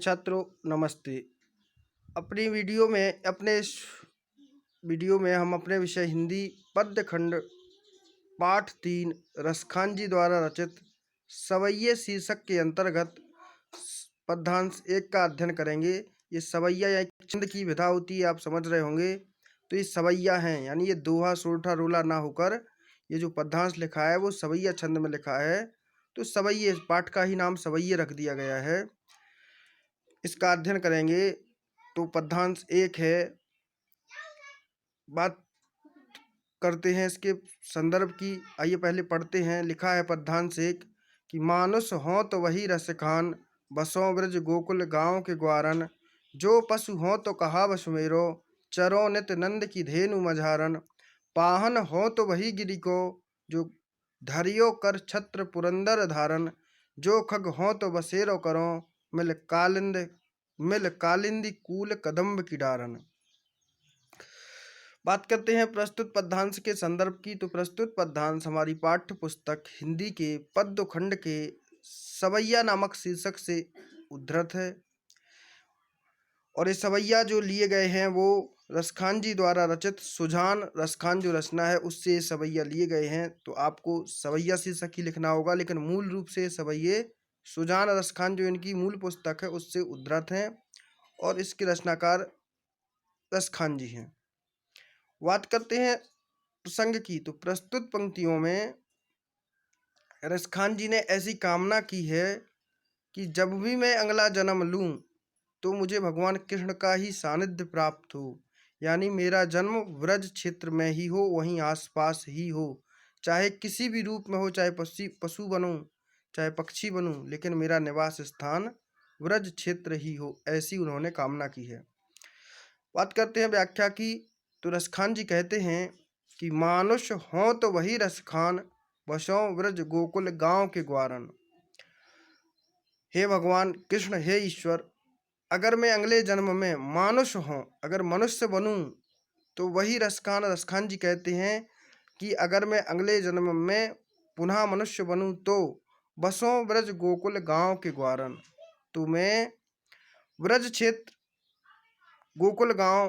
छात्रों नमस्ते। अपने इस वीडियो में हम अपने विषय हिंदी पद्य खंड पाठ 3 रसखान जी द्वारा रचित सवैये शीर्षक के अंतर्गत पद्यांश 1 का अध्ययन करेंगे। ये सवैया या एक छंद की विधा होती है, आप समझ रहे होंगे। तो ये सवैया हैं, यानी ये दोहा सोरठा रोला ना होकर ये जो पद्यांश लिखा है वो सवैया छंद में लिखा है। तो सवैये पाठ का ही नाम सवैये रख दिया गया है। इसका अध्ययन करेंगे। तो पद्यांश 1 है। बात करते हैं इसके संदर्भ की। आइए पहले पढ़ते हैं। लिखा है पद्यांश 1 कि मानुष हों तो वही रस खान, बसों ब्रज गोकुल गांव के ग्वारन। जो पशु हों तो कहा वसुमेरो, चरो नित नंद की धेनु मझारन। पाहन हो तो वही गिरि को, जो धरियो कर छत्र पुरंदर धारन। जो खग हो तो बसेरो करो, मिल कालिंदी कूल कदम्ब की डारन। बात करते हैं प्रस्तुत पद्यांश के संदर्भ की। तो प्रस्तुत पद्यांश हमारी पाठ्य पुस्तक हिंदी के पद्य खंड के सवैया नामक शीर्षक से उद्धृत है। और ये सवैया जो लिए गए हैं वो रसखान जी द्वारा रचित सुजान रसखान जो रचना है उससे सवैया लिए गए हैं। तो आपको सवैया शीर्षक ही लिखना होगा, लेकिन मूल रूप से सवैये सुजान रसखान जो इनकी मूल पुस्तक है उससे उद्धृत हैं और इसके रचनाकार रसखान जी हैं। बात करते हैं प्रसंग की। तो प्रस्तुत पंक्तियों में रसखान जी ने ऐसी कामना की है कि जब भी मैं अगला जन्म लूं तो मुझे भगवान कृष्ण का ही सानिध्य प्राप्त हो, यानी मेरा जन्म व्रज क्षेत्र में ही हो, वहीं आसपास ही हो, चाहे किसी भी रूप में हो, चाहे पशु बनूं चाहे पक्षी बनूं, लेकिन मेरा निवास स्थान व्रज क्षेत्र ही हो, ऐसी उन्होंने कामना की है। बात करते हैं व्याख्या की। तो रसखान जी कहते हैं कि मानुष हों तो वही रसखान, बसों व्रज गोकुल गांव के ग्वारन। हे भगवान कृष्ण, हे ईश्वर, अगर मैं अगले जन्म में मानुष हूँ, अगर मनुष्य बनूं तो वही रसखान। रसखान जी कहते हैं कि अगर मैं अगले जन्म में पुनः मनुष्य बनूं तो बसों व्रज गोकुल गांव के ग्वारन, तो मैं व्रज क्षेत्र गोकुल गांव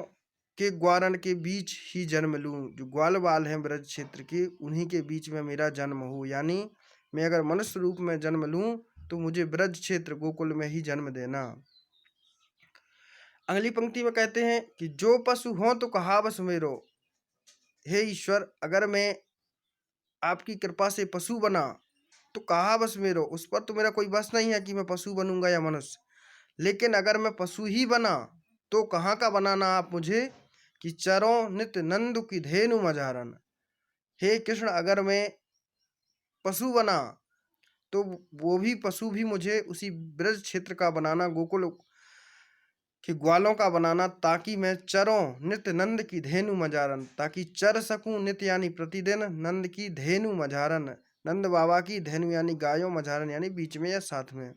के ग्वारन के बीच ही जन्म लूं। जो ग्वाल बाल हैं ब्रज क्षेत्र के, उन्हीं के बीच में मेरा जन्म हो, यानी मैं अगर मनुष्य रूप में जन्म लूं तो मुझे ब्रज क्षेत्र गोकुल में ही जन्म देना। अगली पंक्ति में कहते हैं कि जो पशु हो तो कहा वसुमेरो। हे ईश्वर, अगर मैं आपकी कृपा से पशु बना तो कहा वसुमेरो, उस पर तो मेरा कोई बस नहीं है कि मैं पशु बनूंगा या मनुष्य। लेकिन अगर मैं पशु ही बना तो कहाँ का बनाना आप मुझे, कि चरों नित नंद की धेनु मझारन। हे कृष्ण, अगर मैं पशु बना तो वो भी पशु भी मुझे उसी ब्रज क्षेत्र का बनाना, गोकुल के ग्वालों का बनाना, ताकि मैं चरों नित नंद की धेनु मझारन, ताकि चर सकूं नित यानी प्रतिदिन, नंद की धेनु मझारन, नंद बाबा की धेनु यानी गायों, मझारन यानी बीच में या साथ में।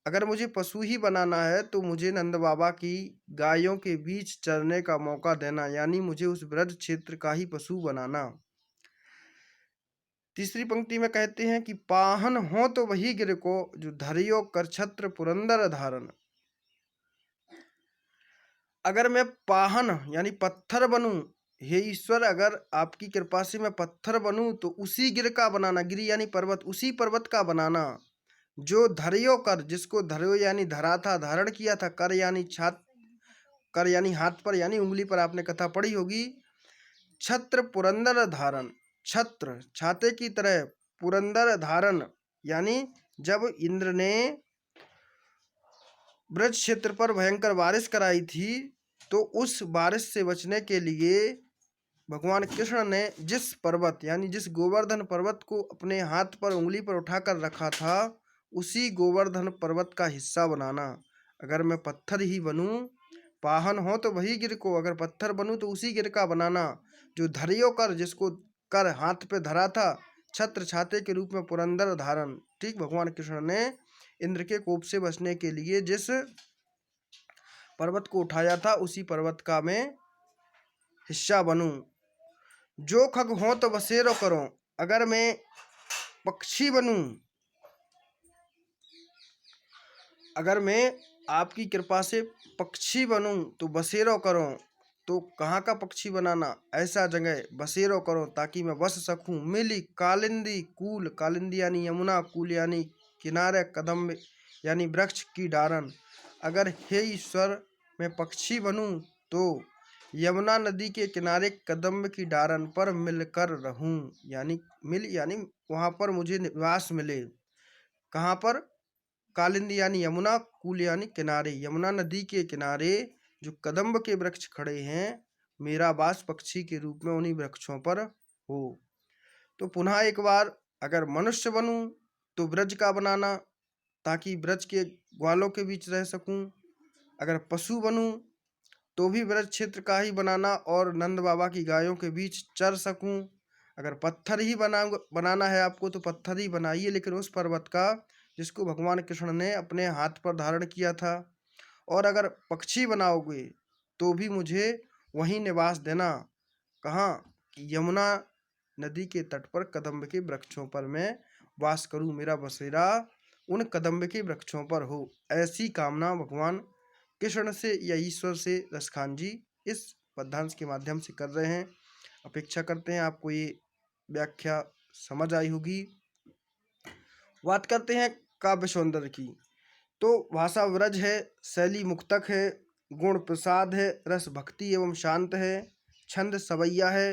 अगर मुझे पशु ही बनाना है तो मुझे नंद बाबा की गायों के बीच चरने का मौका देना, यानी मुझे उस ब्रज क्षेत्र का ही पशु बनाना। तीसरी पंक्ति में कहते हैं कि पाहन हो तो वही गिर को, जो धरियो कर छत्र पुरंदर धारन। अगर मैं पाहन यानी पत्थर बनूं, हे ईश्वर, अगर आपकी कृपा से मैं पत्थर बनूं तो उसी गिर का बनाना, गिरी यानी पर्वत, उसी पर्वत का बनाना। जो धरियो कर, जिसको धरियो यानी धरा था, धारण किया था, कर यानी छात, कर यानी हाथ पर यानी उंगली पर, आपने कथा पढ़ी होगी। छत्र पुरंदर धारण, छत्र छाते की तरह, पुरंदर धारण यानी जब इंद्र ने ब्रज क्षेत्र पर भयंकर बारिश कराई थी तो उस बारिश से बचने के लिए भगवान कृष्ण ने जिस पर्वत यानी जिस गोवर्धन पर्वत को अपने हाथ पर उंगली पर उठाकर रखा था, उसी गोवर्धन पर्वत का हिस्सा बनाना। अगर मैं पत्थर ही बनूं, पाहन हो तो वही गिर को, अगर पत्थर बनूं तो उसी गिर का बनाना। जो धरियो कर, जिसको कर हाथ पे धरा था, छत्र छाते के रूप में पुरंदर धारण, ठीक भगवान कृष्ण ने इंद्र के कोप से बचने के लिए जिस पर्वत को उठाया था उसी पर्वत का मैं हिस्सा बनूं। जो खग हो तो बसेरो करो, अगर मैं पक्षी बनूं, अगर मैं आपकी कृपा से पक्षी बनूं तो बसेरो करो। तो कहाँ का पक्षी बनाना, ऐसा जगह बसेरो करो ताकि मैं बस सकूं। मिली कालिंदी कूल, कालिंदी यानी यमुना, कूल यानी किनारे, कदम यानी वृक्ष की डारन। अगर हे ईश्वर मैं पक्षी बनूं तो यमुना नदी के किनारे कदम्ब की डारन पर मिलकर रहूं। यानी मिल यानी वहां पर मुझे निवास मिले। कहाँ पर? कालिंदी यानी यमुना, कूल यानी किनारे, यमुना नदी के किनारे जो कदम्ब के वृक्ष खड़े हैं, मेरा वास पक्षी के रूप में उन्हीं वृक्षों पर हो। तो पुनः एक बार, अगर मनुष्य बनूं तो ब्रज का बनाना ताकि ब्रज के ग्वालों के बीच रह सकूं। अगर पशु बनूं तो भी ब्रज क्षेत्र का ही बनाना और नंद बाबा की गायों के बीच चर सकूं। अगर पत्थर ही बनाना है आपको तो पत्थर ही बनाइए, लेकिन उस पर्वत का जिसको भगवान कृष्ण ने अपने हाथ पर धारण किया था। और अगर पक्षी बनाओगे तो भी मुझे वहीं निवास देना। कहाँ? यमुना नदी के तट पर कदम्ब के वृक्षों पर मैं वास करूं, मेरा बसेरा उन कदम्ब के वृक्षों पर हो। ऐसी कामना भगवान कृष्ण से या ईश्वर से रसखान जी इस पद्यांश के माध्यम से कर रहे हैं। अपेक्षा करते हैं आपको ये व्याख्या समझ आई होगी। बात करते हैं काव्य सौंदर्य की। तो भाषा व्रज है, शैली मुक्तक है, गुण प्रसाद है, रस भक्ति एवं शांत है, छंद सवैया है,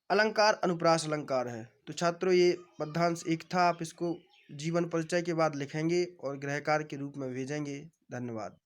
अलंकार अनुप्रास अलंकार है। तो छात्रों ये पद्यांश एक था, आप इसको जीवन परिचय के बाद लिखेंगे और गृह कार्य के रूप में भेजेंगे। धन्यवाद।